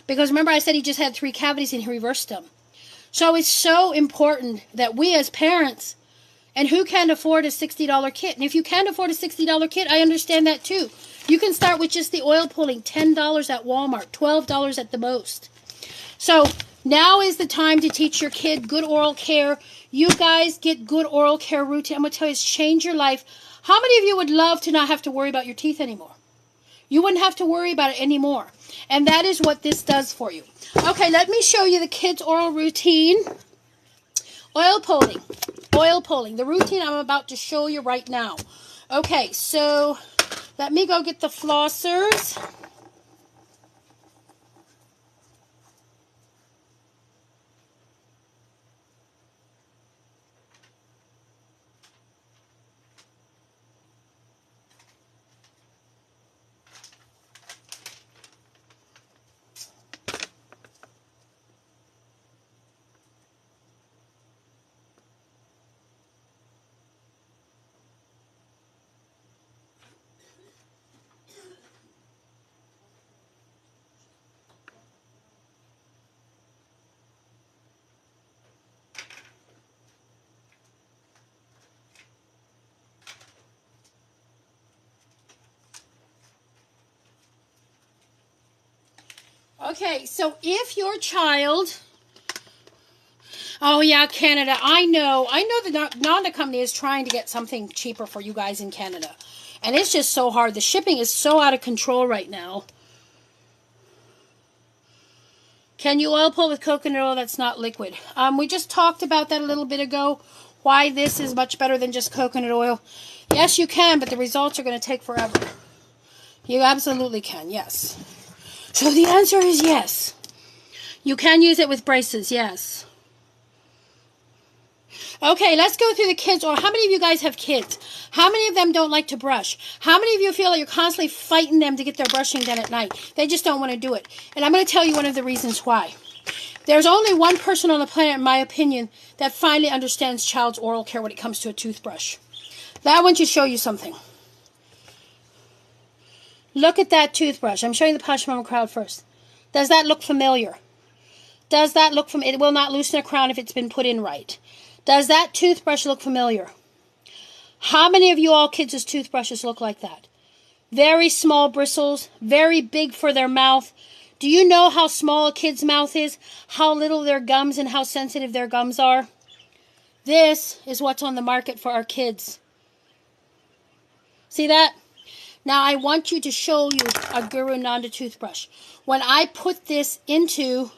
Because remember I said he just had 3 cavities and he reversed them. So it's so important that we as parents, and who can afford a $60 kit? And if you can't afford a $60 kit, I understand that too. You can start with just the oil pulling, $10 at Walmart, $12 at the most. So now is the time to teach your kid good oral care. You guys get good oral care routine. I'm going to tell you, it's changed your life. How many of you would love to not have to worry about your teeth anymore? You wouldn't have to worry about it anymore. And that is what this does for you. Okay, let me show you the kids' oral routine. Oil pulling. Oil pulling. The routine I'm about to show you right now. Okay, so let me go get the flossers. Okay, so if your child... Oh, yeah, Canada. I know the Nanda company is trying to get something cheaper for you guys in Canada. And it's just so hard. The shipping is so out of control right now. Can you oil pull with coconut oil that's not liquid? We just talked about that a little bit ago. Why this is much better than just coconut oil. Yes, you can, but the results are going to take forever. You absolutely can, yes. So the answer is yes. You can use it with braces, yes. Okay, let's go through the kids. Or how many of you guys have kids? How many of them don't like to brush? How many of you feel like you're constantly fighting them to get their brushing done at night? They just don't want to do it. And I'm going to tell you one of the reasons why. There's only one person on the planet, in my opinion, that finally understands child's oral care when it comes to a toothbrush. Now I want to show you something. Look at that toothbrush. I'm showing the Posh Mama crowd first. Does that look familiar? Does that look familiar? It will not loosen a crown if it's been put in right. Does that toothbrush look familiar? How many of you all kids' toothbrushes look like that? Very small bristles, very big for their mouth. Do you know how small a kid's mouth is? How little their gums and how sensitive their gums are? This is what's on the market for our kids. See that? Now I want you to show you a Guru Nanda toothbrush. When I put this into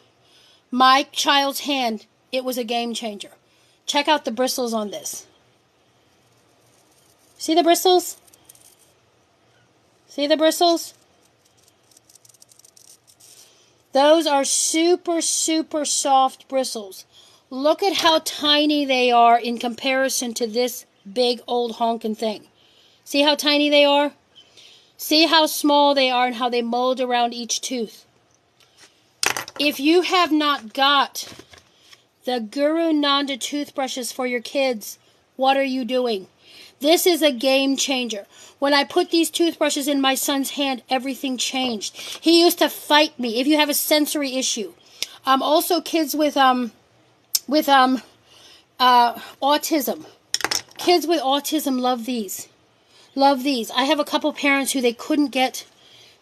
my child's hand, it was a game changer. Check out the bristles on this. See the bristles? See the bristles? Those are super, super soft bristles. Look at how tiny they are in comparison to this big old honking thing. See how tiny they are? See how small they are and how they mold around each tooth. If you have not got the Guru Nanda toothbrushes for your kids, what are you doing? This is a game changer. When I put these toothbrushes in my son's hand, everything changed. He used to fight me if you have a sensory issue. Also kids with autism. Kids with autism love these. Love these. I have a couple parents who they couldn't get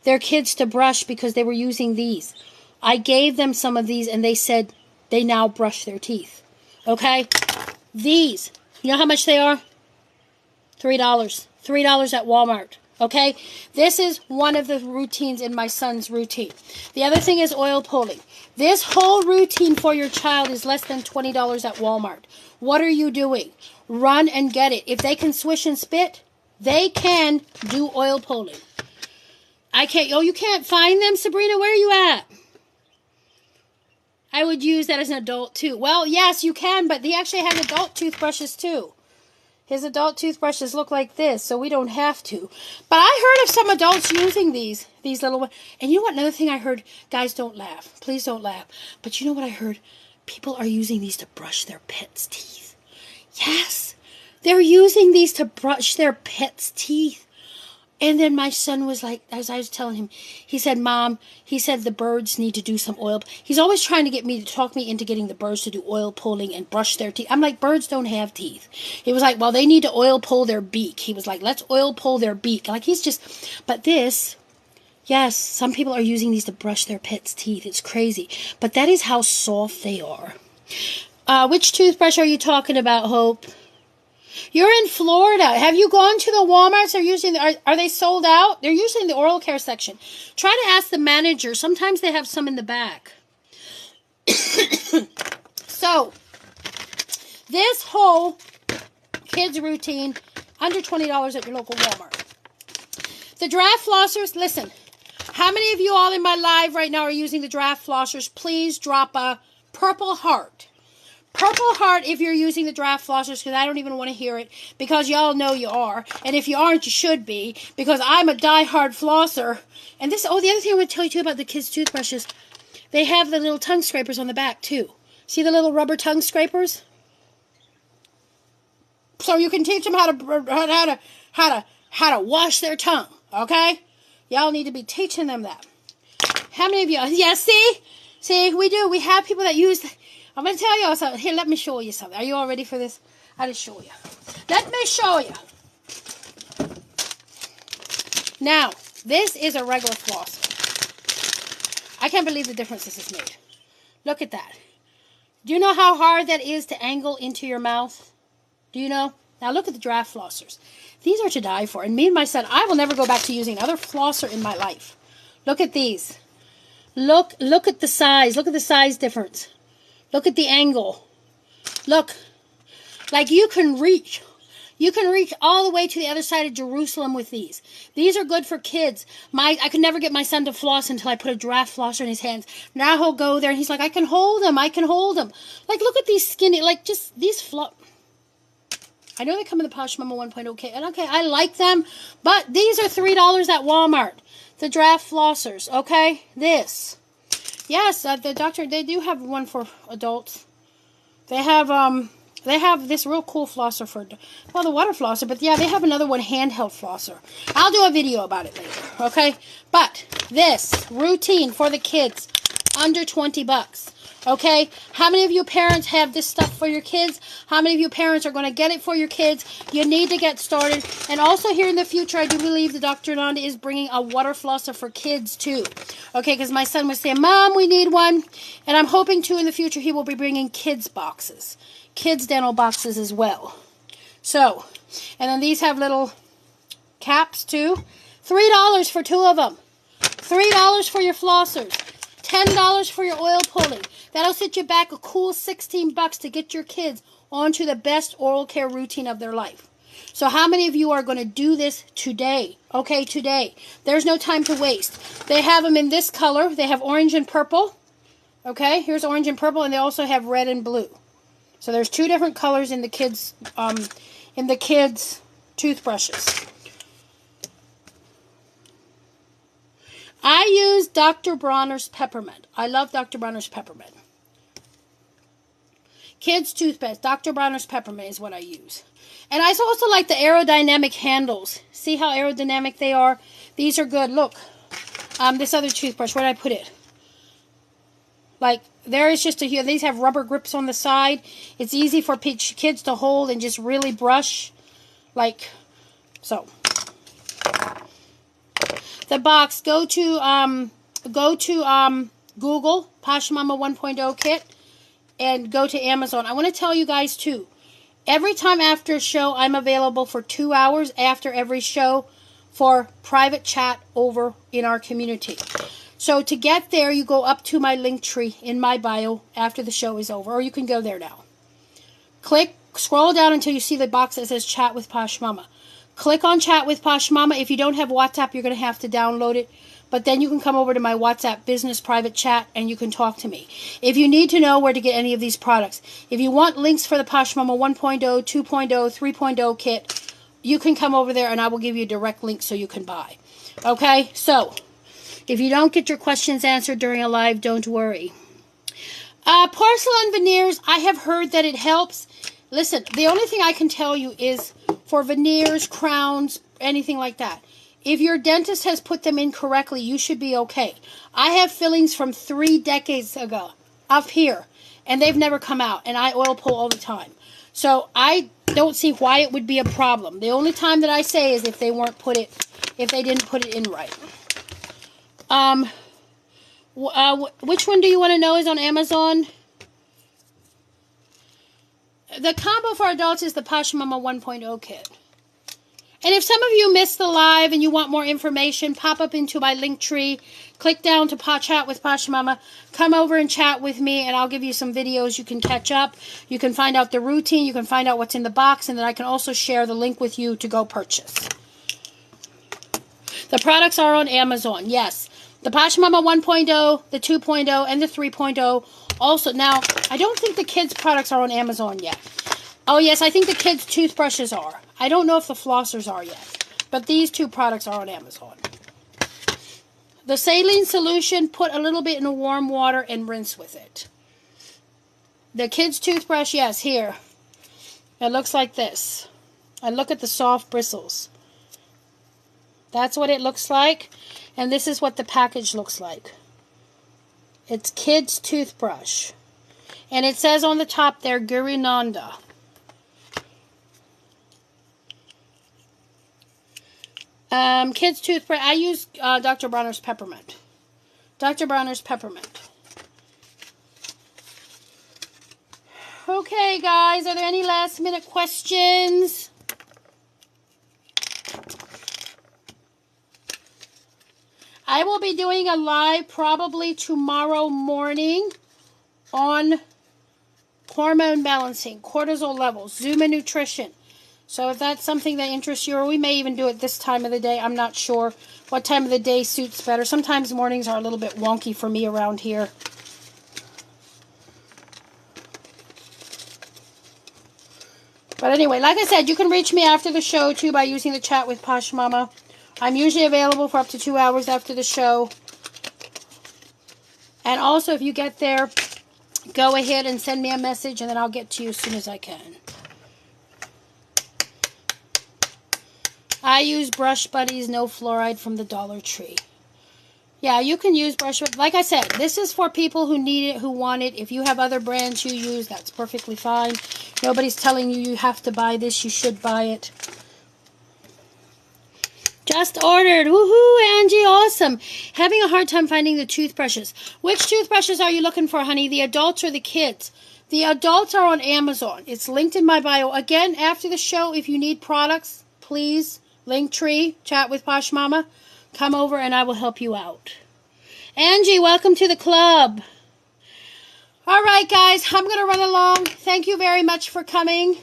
their kids to brush because they were using these. I gave them some of these and they said they now brush their teeth. Okay? These. You know how much they are? $3. $3 at Walmart. Okay, this is one of the routines in my son's routine. The other thing is oil pulling. This whole routine for your child is less than $20 at Walmart. What are you doing? Run and get it. If they can swish and spit, they can do oil pulling. I can't. Oh, you can't find them, Sabrina? Where are you at? I would use that as an adult too. Well, yes, you can, but he actually has adult toothbrushes too. His adult toothbrushes look like this, so we don't have to. But I heard of some adults using these little ones. And you know what? Another thing I heard, guys, don't laugh. Please don't laugh. But you know what I heard? People are using these to brush their pets' teeth. Yes, they're using these to brush their pets' teeth. And then my son was like, as I was telling him, he said, Mom, he said the birds need to do some oil. He's always trying to get me to talk me into getting the birds to do oil pulling and brush their teeth. I'm like, birds don't have teeth. He was like, well, they need to oil pull their beak. He was like, let's oil pull their beak. Like he's just, but this, yes, some people are using these to brush their pets' teeth. It's crazy. But that is how soft they are. Which toothbrush are you talking about, Hope? You're in Florida. Have you gone to the Walmarts? Are they sold out? They're usually in the oral care section. Try to ask the manager. Sometimes they have some in the back. So, this whole kids routine, under $20 at your local Walmart. The draft flossers, listen. How many of you all in my live right now are using the draft flossers? Please drop a purple heart. Purple heart if you're using the draft flossers, because I don't even want to hear it, because y'all know you are. And if you aren't, you should be, because I'm a die-hard flosser. And this, the other thing I want to tell you too about the kids' toothbrushes, they have the little tongue scrapers on the back too. See the little rubber tongue scrapers? So you can teach them how to wash their tongue, okay? Y'all need to be teaching them that. How many of you, yeah, see, we do. We have people that use, I'm going to tell you something. Here, let me show you something. Are you all ready for this? I'll just show you. Let me show you. Now, this is a regular flosser. I can't believe the difference this has made. Look at that. Do you know how hard that is to angle into your mouth? Do you know? Now look at the draft flossers. These are to die for. And me and my son, I will never go back to using another flosser in my life. Look at these. Look at the size. Look at the size difference. Look at the angle. Look. Like you can reach all the way to the other side of Jerusalem with these. These are good for kids. I could never get my son to floss until I put a draft flosser in his hands. Now he'll go there and he's like, I can hold him. Like, look at these skinny, like just these I know they come in the Posh Mama 1.0 kit. And okay, I like them. But these are $3 at Walmart. The draft flossers, okay? This. Yes, the doctor, they do have one for adults. They have this real cool flosser for, well, the water flosser, but yeah, they have another one, handheld flosser. I'll do a video about it later, okay? But this routine for the kids, under 20 bucks, okay? How many of you parents have this stuff for your kids? How many of you parents are going to get it for your kids? You need to get started. And also here in the future, I do believe the Dr. Nanda is bringing a water flosser for kids too. Okay, because my son was saying, Mom, we need one. And I'm hoping too in the future he will be bringing kids boxes. Kids dental boxes as well. So, and then these have little caps too. $3 for 2 of them. $3 for your flossers. $10 for your oil pulling. That'll set you back a cool 16 bucks to get your kids onto the best oral care routine of their life. So how many of you are going to do this today? Okay, today. There's no time to waste. They have them in this color. They have orange and purple. Okay, here's orange and purple, and they also have red and blue. So there's 2 different colors in the kids' toothbrushes. I use Dr. Bronner's Peppermint. I love Dr. Bronner's Peppermint. Kids' toothpaste, Dr. Bronner's Peppermint is what I use. And I also like the aerodynamic handles. See how aerodynamic they are? These are good. Look, this other toothbrush, where did I put it? Like, there is just these have rubber grips on the side. It's easy for kids to hold and just really brush. Like, so. The box, go to Google, Posh Mama 1.0 kit, and go to Amazon. I want to tell you guys, too, every time after a show, I'm available for 2 hours after every show for private chat over in our community. So to get there, you go up to my link tree in my bio after the show is over, or you can go there now. Scroll down until you see the box that says Chat with Posh Mama. Click on Chat with Posh Mama. If you don't have WhatsApp, you're going to have to download it. But then you can come over to my WhatsApp business private chat and you can talk to me. If you need to know where to get any of these products, if you want links for the Posh Mama 1.0, 2.0, 3.0 kit, you can come over there and I will give you a direct link so you can buy. Okay, so if you don't get your questions answered during a live, don't worry. Porcelain veneers, I have heard that it helps. Listen, the only thing I can tell you is for veneers, crowns, anything like that, if your dentist has put them in correctly, you should be okay. I have fillings from 3 decades ago up here, and they've never come out, and I oil pull all the time. So I don't see why it would be a problem. The only time that I say is if they didn't put it in right. Which one do you want to know is on Amazon? The combo for adults is the Posh Mama 1.0 kit. And if some of you missed the live and you want more information, pop up into my link tree, click down to Chat with Posh Mama, come over and chat with me, and I'll give you some videos you can catch up. You can find out the routine, you can find out what's in the box, and then I can also share the link with you to go purchase. The products are on Amazon, yes. The Posh Mama 1.0, the 2.0, and the 3.0. Also, now, I don't think the kids' products are on Amazon yet. Oh, yes, I think the kids' toothbrushes are. I don't know if the flossers are yet. But these 2 products are on Amazon. The saline solution, put a little bit in warm water and rinse with it. The kids' toothbrush, yes, here. It looks like this. And look at the soft bristles. That's what it looks like. And this is what the package looks like. It's kids' toothbrush. And it says on the top there, Gurinanda. Kids' toothbrush. I use Dr. Bronner's Peppermint. Dr. Bronner's Peppermint. Okay, guys. Are there any last-minute questions? I will be doing a live probably tomorrow morning on hormone balancing, cortisol levels, Zuma nutrition. So if that's something that interests you, or we may even do it this time of the day, I'm not sure what time of the day suits better. Sometimes mornings are a little bit wonky for me around here. But anyway, like I said, you can reach me after the show too by using the Chat with Posh Mama. I'm usually available for up to 2 hours after the show. And also, if you get there, go ahead and send me a message, and then I'll get to you as soon as I can. I use Brush Buddies No Fluoride from the Dollar Tree. Yeah, you can use Brush Buddies. Like I said, this is for people who need it, who want it. If you have other brands you use, that's perfectly fine. Nobody's telling you you have to buy this. You should buy it. Just ordered. Woohoo, Angie, awesome. Having a hard time finding the toothbrushes. Which toothbrushes are you looking for, honey? The adults or the kids? The adults are on Amazon. It's linked in my bio. Again, after the show, if you need products, please, Linktree, Chat with Posh Mama, come over and I will help you out. Angie, welcome to the club. All right, guys, I'm going to run along. Thank you very much for coming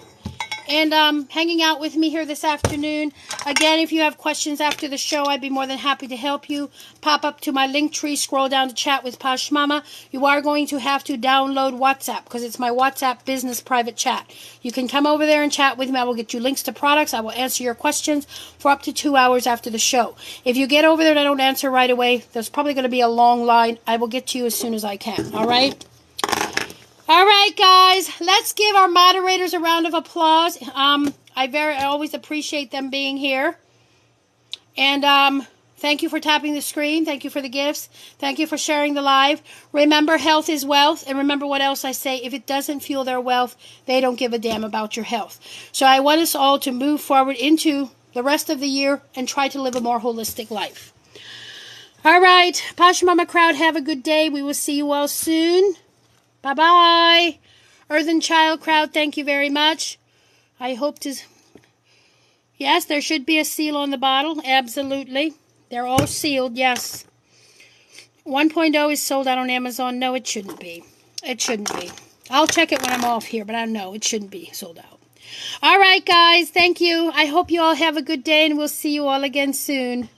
and hanging out with me here this afternoon. Again, if you have questions after the show, I'd be more than happy to help you. Pop up to my link tree, scroll down to Chat with Posh Mama. You are going to have to download WhatsApp because it's my WhatsApp business private chat. You can come over there and chat with me. I will get you links to products. I will answer your questions for up to 2 hours after the show. If you get over there and I don't answer right away, there's probably going to be a long line. I will get to you as soon as I can. All right? All right, guys, let's give our moderators a round of applause. I always appreciate them being here. And thank you for tapping the screen. Thank you for the gifts. Thank you for sharing the live. Remember, health is wealth. And remember what else I say. If it doesn't fuel their wealth, they don't give a damn about your health. So I want us all to move forward into the rest of the year and try to live a more holistic life. All right, Posh Mama crowd, have a good day. We will see you all soon. Bye-bye. Earthen Child crowd, thank you very much. I hope to... Yes, there should be a seal on the bottle. Absolutely. They're all sealed, yes. 1.0 is sold out on Amazon. No, it shouldn't be. It shouldn't be. I'll check it when I'm off here, but I know it shouldn't be sold out. All right, guys. Thank you. I hope you all have a good day, and we'll see you all again soon.